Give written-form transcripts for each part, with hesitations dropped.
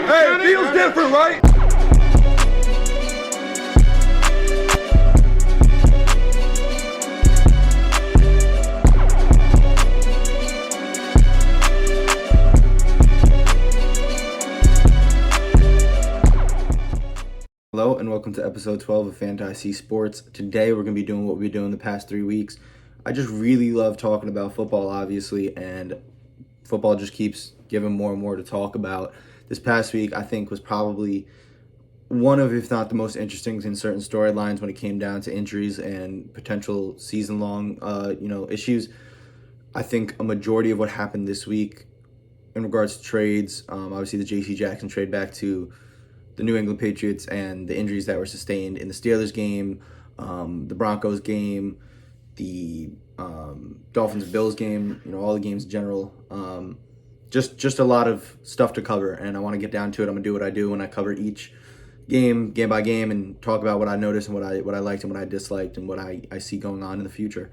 Hey, it feels different, right? Hello and welcome to episode 12 of Fantasy Sports. Today we're going to be doing what we've been doing the past 3 weeks. I just really love talking about football, obviously, and football just keeps giving more and more to talk about. This past week, I think, was probably one of, if not the most interesting in certain storylines when it came down to injuries and potential season-long, issues. I think a majority of what happened this week in regards to trades, obviously the J.C. Jackson trade back to the New England Patriots and the injuries that were sustained in the Steelers game, the Broncos game, the Dolphins-Bills game, all the games in general. Just a lot of stuff to cover, and I want to get down to it. I'm going to do what I do when I cover each game by game, and talk about what I noticed and what I liked and what I disliked and what I see going on in the future.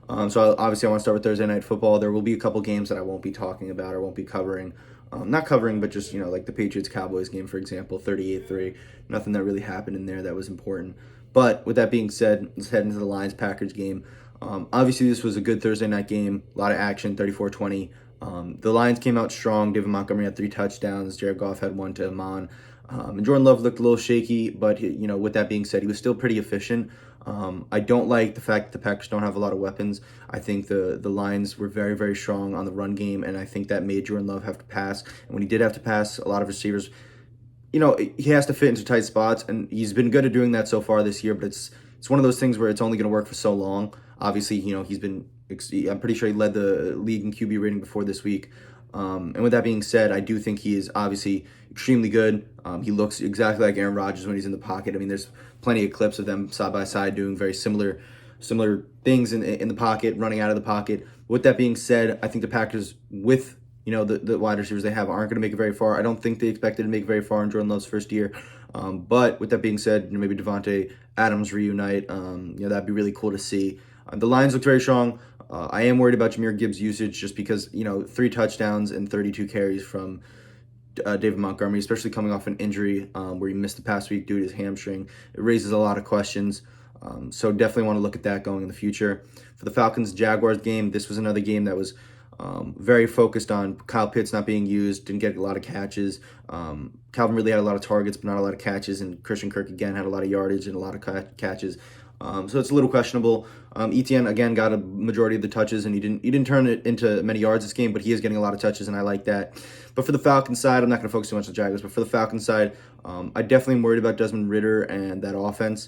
So obviously I want to start with Thursday Night Football. There will be a couple games that I won't be talking about or won't be covering. Not covering, but just, like the Patriots-Cowboys game, for example, 38-3. Nothing that really happened in there that was important. But with that being said, let's head into the Lions-Packers game. Obviously, this was a good Thursday night game. A lot of action, 34-20. The Lions came out strong. David Montgomery had 3 touchdowns. Jared Goff had 1 to Amon. And Jordan Love looked a little shaky, but, with that being said, he was still pretty efficient. I don't like the fact that the Packers don't have a lot of weapons. I think the Lions were very, very strong on the run game, and I think that made Jordan Love have to pass. And when he did have to pass, a lot of receivers, he has to fit into tight spots, and he's been good at doing that so far this year, but it's one of those things where it's only going to work for so long. Obviously, I'm pretty sure he led the league in QB rating before this week. And with that being said, I do think he is obviously extremely good. He looks exactly like Aaron Rodgers when he's in the pocket. I mean, there's plenty of clips of them side by side doing very similar things in the pocket, running out of the pocket. With that being said, I think the Packers, with the wide receivers they have, aren't going to make it very far. I don't think they expected to make it very far in Jordan Love's first year. But with that being said, maybe Devontae Adams reunite. That'd be really cool to see. The Lions looked very strong. I am worried about Jahmyr Gibbs' usage just because, 3 touchdowns and 32 carries from David Montgomery, especially coming off an injury where he missed the past week due to his hamstring. It raises a lot of questions. So definitely want to look at that going in the future. For the Falcons-Jaguars game, this was another game that was very focused on Kyle Pitts not being used, didn't get a lot of catches. Calvin really had a lot of targets, but not a lot of catches, and Christian Kirk, again, had a lot of yardage and a lot of catches. So it's a little questionable. Etienne, again, got a majority of the touches, and he didn't turn it into many yards this game, but he is getting a lot of touches, and I like that. But for the Falcons side, I'm not going to focus too much on the Jaguars, but for the Falcons side, I definitely am worried about Desmond Ridder and that offense.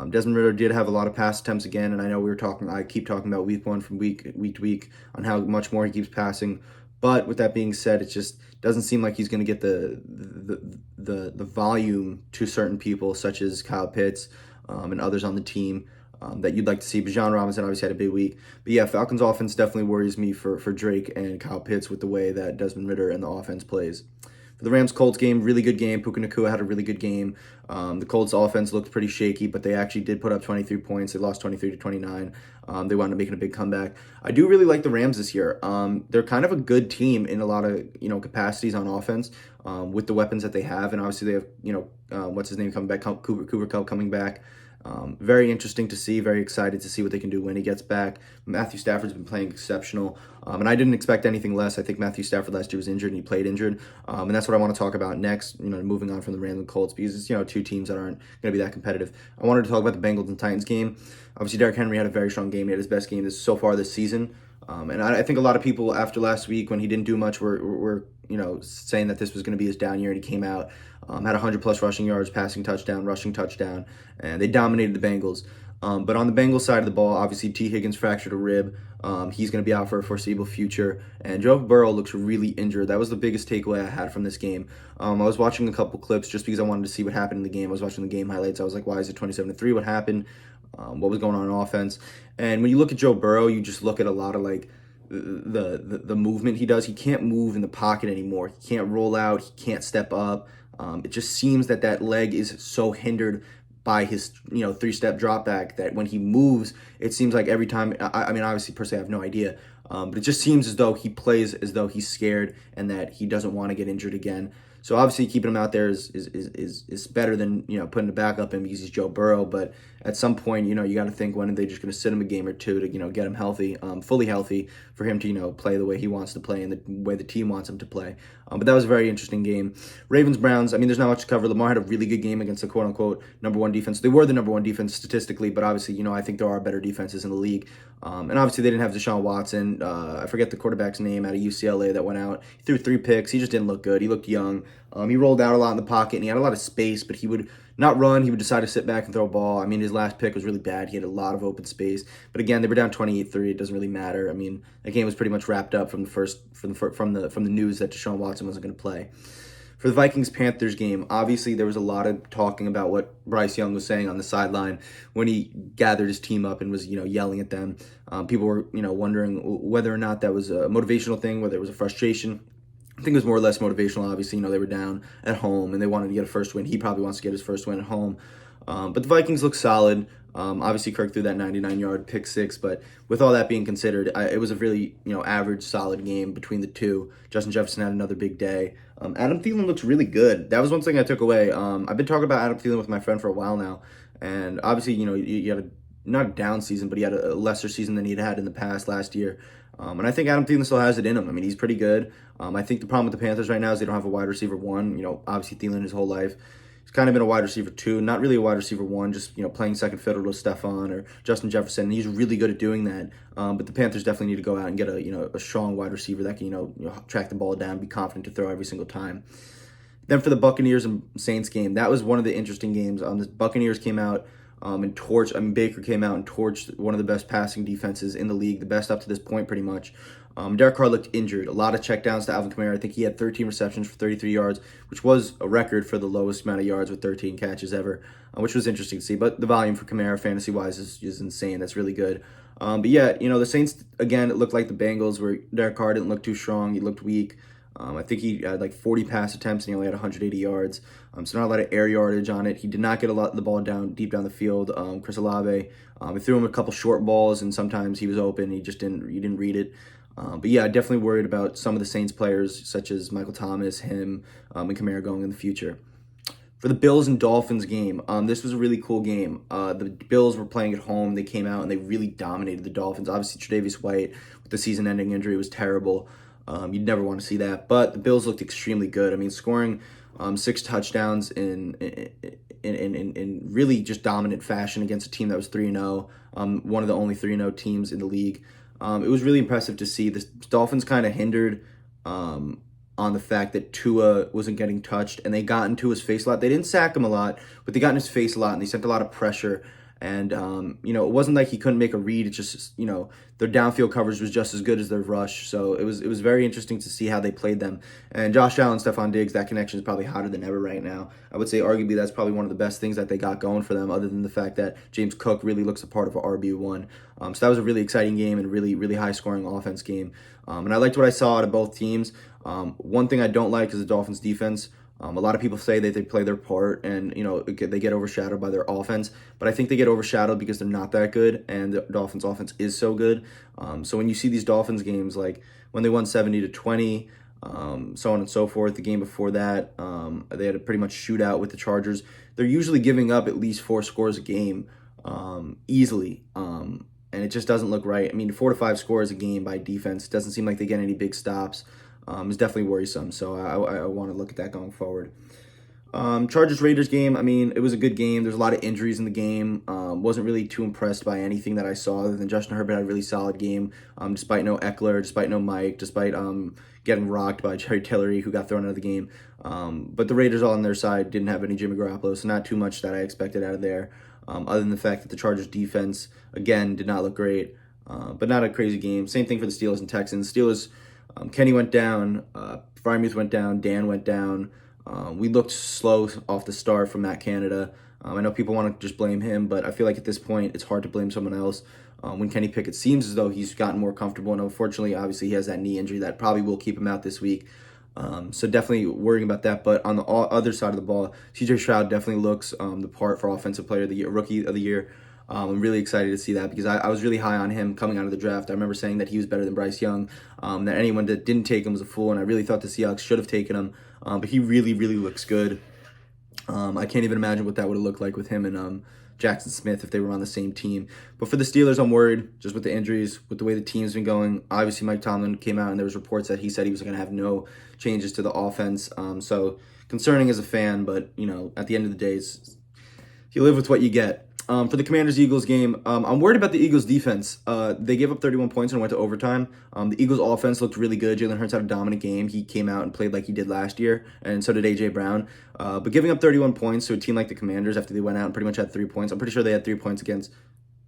Desmond Ridder did have a lot of pass attempts again, and I know I keep talking about week 1 from week to week on how much more he keeps passing. But with that being said, it just doesn't seem like he's going to get the volume to certain people, such as Kyle Pitts and others on the team that you'd like to see. Bijan Robinson obviously had a big week. But yeah, Falcons offense definitely worries me for Drake and Kyle Pitts with the way that Desmond Ridder and the offense plays. For the Rams-Colts game, really good game. Puka Nacua had a really good game. The Colts offense looked pretty shaky, but they actually did put up 23 points. They lost 23-29. They wound up making a big comeback. I do really like the Rams this year. They're kind of a good team in a lot of capacities on offense with the weapons that they have, and obviously they have what's his name coming back, Cooper Kupp coming back. Very interesting to see, very excited to see what they can do when he gets back. Matthew Stafford's been playing exceptional, and I didn't expect anything less. I think Matthew Stafford last year was injured, and he played injured, and that's what I want to talk about next, moving on from the Rams and Colts, because it's, 2 teams that aren't going to be that competitive. I wanted to talk about the Bengals and Titans game. Obviously, Derrick Henry had a very strong game. He had his best game so far this season, and I think a lot of people after last week when he didn't do much were saying that this was going to be his down year, and he came out, had 100-plus rushing yards, passing touchdown, rushing touchdown, and they dominated the Bengals. But on the Bengals side of the ball, obviously T. Higgins fractured a rib. He's going to be out for a foreseeable future. And Joe Burrow looks really injured. That was the biggest takeaway I had from this game. I was watching a couple clips just because I wanted to see what happened in the game. I was watching the game highlights. I was like, why is it 27-3? What happened? What was going on in offense? And when you look at Joe Burrow, you just look at a lot of the movement he does. He can't move in the pocket anymore. He can't roll out. He can't step up. It just seems that leg is so hindered by his 3-step drop back that when he moves, it seems like every time, I mean, obviously per se I have no idea, but it just seems as though he plays as though he's scared and that he doesn't want to get injured again. So obviously keeping him out there is better than putting a backup in because he's Joe Burrow. But at some point, you got to think, when are they just going to sit him a game or two to get him healthy, fully healthy, for him to play the way he wants to play and the way the team wants him to play. But that was a very interesting game. Ravens Browns. I mean, there's not much to cover. Lamar had a really good game against the quote unquote number one defense. They were the number one defense statistically, but obviously I think there are better defenses in the league. And obviously they didn't have Deshaun Watson. I forget the quarterback's name out of UCLA that went out. He threw 3 picks. He just didn't look good. He looked young. He rolled out a lot in the pocket, and he had a lot of space, but he would not run. He would decide to sit back and throw a ball. I mean, his last pick was really bad. He had a lot of open space. But again, they were down 28-3. It doesn't really matter. I mean, that game was pretty much wrapped up from the news that Deshaun Watson wasn't going to play. For the Vikings-Panthers game, obviously there was a lot of talking about what Bryce Young was saying on the sideline when he gathered his team up and was, yelling at them. People were, wondering whether or not that was a motivational thing, whether it was a frustration. I think it was more or less motivational. Obviously, they were down at home and they wanted to get a first win. He probably wants to get his first win at home. But the Vikings look solid. Obviously, Kirk threw that 99-yard pick six, but with all that being considered, it was a really average, solid game between the two. Justin Jefferson had another big day. Adam Thielen looks really good. That was one thing I took away. I've been talking about Adam Thielen with my friend for a while now, and obviously, you had not a down season, but he had a lesser season than he'd had in the past last year. And I think Adam Thielen still has it in him. I mean, he's pretty good. I think the problem with the Panthers right now is they don't have a wide receiver one. Obviously Thielen his whole life. He's kind of been a wide receiver two, not really a wide receiver one, just playing second fiddle to Stephon or Justin Jefferson. And he's really good at doing that. But the Panthers definitely need to go out and get a strong wide receiver that can track the ball down, be confident to throw every single time. Then for the Buccaneers and Saints game, that was one of the interesting games. The Buccaneers came out and torched. Baker came out and torched one of the best passing defenses in the league, the best up to this point, pretty much. Derek Carr looked injured. A lot of checkdowns to Alvin Kamara. I think he had 13 receptions for 33 yards, which was a record for the lowest amount of yards with 13 catches ever, which was interesting to see. But the volume for Kamara, fantasy-wise, is insane. That's really good. But yeah, the Saints, again, it looked like the Bengals, where Derek Carr didn't look too strong. He looked weak. I think he had like 40 pass attempts and he only had 180 yards. So not a lot of air yardage on it. He did not get a lot of the ball deep down the field. Chris Olave, he threw him a couple short balls and sometimes he was open. He didn't read it. But yeah, definitely worried about some of the Saints players such as Michael Thomas, him, and Kamara going in the future. For the Bills and Dolphins game, this was a really cool game. The Bills were playing at home. They came out and they really dominated the Dolphins. Obviously, Tre'Davious White with the season-ending injury was terrible. You'd never want to see that. But the Bills looked extremely good. I mean, scoring 6 touchdowns in really just dominant fashion against a team that was 3-0, one of the only 3-0 teams in the league. It was really impressive to see. The Dolphins kind of hindered on the fact that Tua wasn't getting touched, and they got into his face a lot. They didn't sack him a lot, but they got in his face a lot, and they sent a lot of pressure. And, it wasn't like he couldn't make a read. It's just, their downfield coverage was just as good as their rush. So it was very interesting to see how they played them. And Josh Allen, Stephon Diggs, that connection is probably hotter than ever right now. I would say arguably that's probably one of the best things that they got going for them, other than the fact that James Cook really looks a part of an RB1. So that was a really exciting game and really, really high-scoring offense game. And I liked what I saw out of both teams. One thing I don't like is the Dolphins' defense. A lot of people say that they play their part and, they get overshadowed by their offense. But I think they get overshadowed because they're not that good and the Dolphins' offense is so good. So when you see these Dolphins games, like when they won 70-20, so on and so forth, the game before that, they had a pretty much shootout with the Chargers. They're usually giving up at least 4 scores a game easily. And it just doesn't look right. I mean, 4 to 5 scores a game by defense doesn't seem like they get any big stops. Is definitely worrisome, so I want to look at that going forward. Chargers-Raiders game, I mean, it was a good game. There's a lot of injuries in the game. Wasn't really too impressed by anything that I saw, other than Justin Herbert had a really solid game, despite no Eckler, despite no Mike, despite getting rocked by Jerry Tillery, who got thrown out of the game. But the Raiders all on their side didn't have any Jimmy Garoppolo, so not too much that I expected out of there, other than the fact that the Chargers defense, again, did not look great, but not a crazy game. Same thing for the Steelers and Texans. Steelers, Kenny went down, Freiermuth went down, Dan went down. We looked slow off the start from Matt Canada. I know people want to just blame him, but I feel like at this point it's hard to blame someone else. When Kenny Pickett seems as though he's gotten more comfortable, and unfortunately, obviously, he has that knee injury that probably will keep him out this week. So definitely worrying about that. But on the other side of the ball, CJ Stroud definitely looks the part for Offensive Player of the Year, Rookie of the Year. I'm really excited to see that because I was really high on him coming out of the draft. I remember saying that he was better than Bryce Young, that anyone that didn't take him was a fool, and I really thought the Seahawks should have taken him. but he really, really looks good. I can't even imagine what that would have looked like with him and Jackson Smith if they were on the same team. But for the Steelers, I'm worried just with the injuries, with the way the team's been going. Obviously, Mike Tomlin came out and there was reports that he said he was going to have no changes to the offense. So concerning as a fan, but at the end of the day, you live with what you get. For the Commanders-Eagles game, I'm worried about the Eagles' defense. They gave up 31 points and went to overtime. The Eagles' offense looked really good. Jalen Hurts had a dominant game. He came out and played like he did last year, and so did A.J. Brown. But giving up 31 points to a team like the Commanders after they went out and pretty much had 3 points, I'm pretty sure they had 3 points against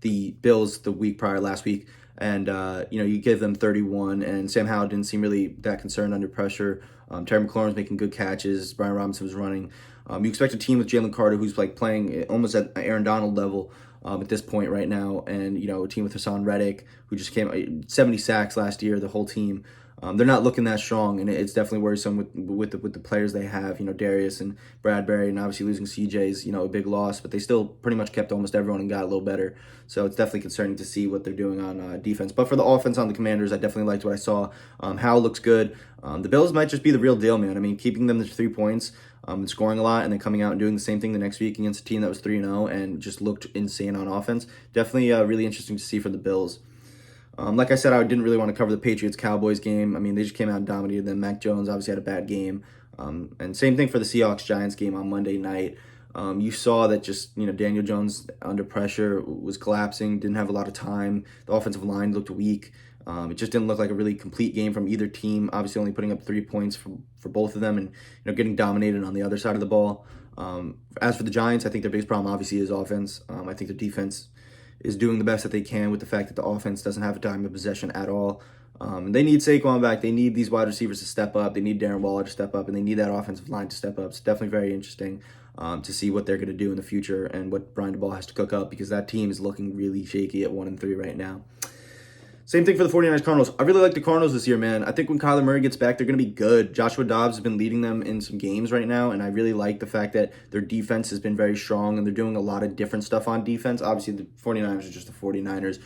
the Bills the week prior, last week. And, you give them 31, and Sam Howell didn't seem really that concerned under pressure. Terry McLaurin was making good catches. Brian Robinson was running. You expect a team with Jalen Carter, who's like playing almost at Aaron Donald level at this point right now, and a team with Hassan Reddick, who just came 70 sacks last year. The whole team, they're not looking that strong, and it's definitely worrisome with the players they have. Darius and Bradbury, and obviously losing CJ's a big loss, but they still pretty much kept almost everyone and got a little better. So it's definitely concerning to see what they're doing on defense. But for the offense on the Commanders, I definitely liked what I saw. Howell looks good. The Bills might just be the real deal, man. I mean, keeping them to 3 points. And scoring a lot, and then coming out and doing the same thing the next week against a team that was 3-0 and just looked insane on offense. Definitely really interesting to see for the Bills. Like I said, I didn't really want to cover the Patriots-Cowboys game. I mean, they just came out and dominated them. Mac Jones obviously had a bad game. And same thing for the Seahawks-Giants game on Monday night. You saw that just, Daniel Jones under pressure was collapsing, didn't have a lot of time. The offensive line looked weak. It just didn't look like a really complete game from either team. Obviously, only putting up 3 points for both of them, and getting dominated on the other side of the ball. As for the Giants, I think their biggest problem obviously is offense. I think the defense is doing the best that they can with the fact that the offense doesn't have a time of possession at all. They need Saquon back. They need these wide receivers to step up. They need Darren Waller to step up, and they need that offensive line to step up. It's definitely very interesting to see what they're going to do in the future and what Brian DeBall has to cook up, because that team is looking really shaky at 1-3 right now. Same thing for the 49ers Cardinals. I really like the Cardinals this year, man. I think when Kyler Murray gets back, they're going to be good. Joshua Dobbs has been leading them in some games right now, and I really like the fact that their defense has been very strong, and they're doing a lot of different stuff on defense. Obviously, the 49ers are just the 49ers.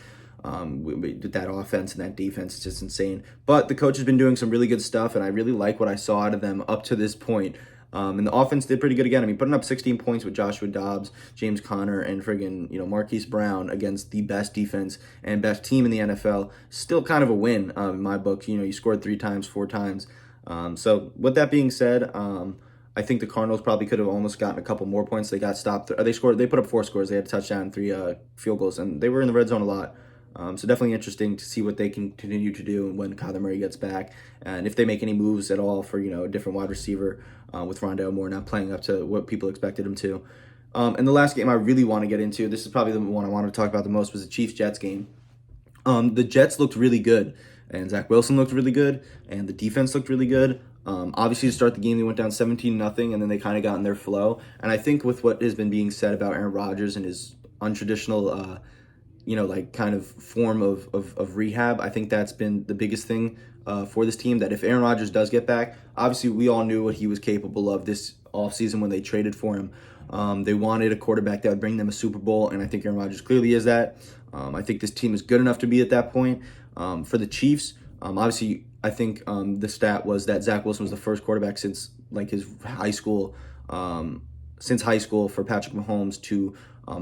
With that offense and that defense, it's just insane. But the coach has been doing some really good stuff, and I really like what I saw out of them up to this point. And the offense did pretty good again. I mean, putting up 16 points with Joshua Dobbs, James Conner, and friggin', Marquise Brown against the best defense and best team in the NFL, still kind of a win in my book. You scored 3 times, 4 times. So with that being said, I think the Cardinals probably could have almost gotten a couple more points. They got stopped. They put up 4 scores. They had a touchdown and 3 field goals, and they were in the red zone a lot. So definitely interesting to see what they can continue to do when Kyler Murray gets back, and if they make any moves at all for a different wide receiver with Rondale Moore not playing up to what people expected him to. And the last game I really want to get into, this is probably the one I wanted to talk about the most, was the Chiefs-Jets game. The Jets looked really good, and Zach Wilson looked really good, and the defense looked really good. Obviously, to start the game, they went down 17-0, and then they kind of got in their flow. And I think with what has been being said about Aaron Rodgers and his untraditional kind of form of rehab, I think that's been the biggest thing for this team, that if Aaron Rodgers does get back, obviously we all knew what he was capable of this offseason when they traded for him. They wanted a quarterback that would bring them a Super Bowl, and I think Aaron Rodgers clearly is that. I think this team is good enough to be at that point. For the Chiefs, obviously I think the stat was that Zach Wilson was the first quarterback since his high school, for Patrick Mahomes to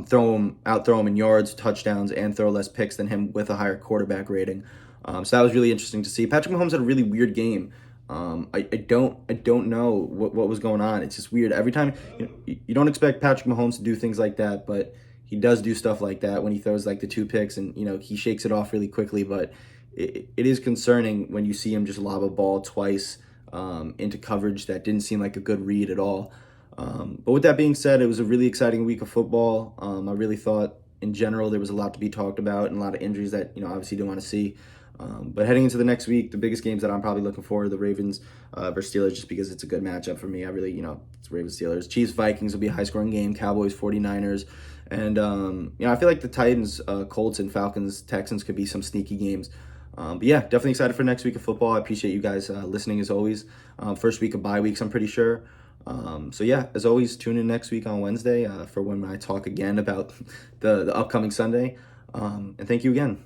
throw him in yards, touchdowns, and throw less picks than him with a higher quarterback rating. So that was really interesting to see. Patrick Mahomes had a really weird game. I don't know what was going on. It's just weird. Every time you don't expect Patrick Mahomes to do things like that, but he does do stuff like that when he throws the 2 picks, and he shakes it off really quickly. But it is concerning when you see him just lob a ball twice into coverage that didn't seem like a good read at all. But with that being said, it was a really exciting week of football. I really thought in general there was a lot to be talked about and a lot of injuries that obviously didn't want to see. But heading into the next week, the biggest games that I'm probably looking for are the Ravens versus Steelers, just because it's a good matchup for me. I really, it's Ravens Steelers. Chiefs Vikings will be a high scoring game. Cowboys 49ers, and I feel like the Titans, Colts, and Falcons Texans could be some sneaky games. But yeah, definitely excited for next week of football. I appreciate you guys listening as always. First week of bye weeks, I'm pretty sure. So yeah, as always, tune in next week on Wednesday for when I talk again about the upcoming Sunday. And thank you again.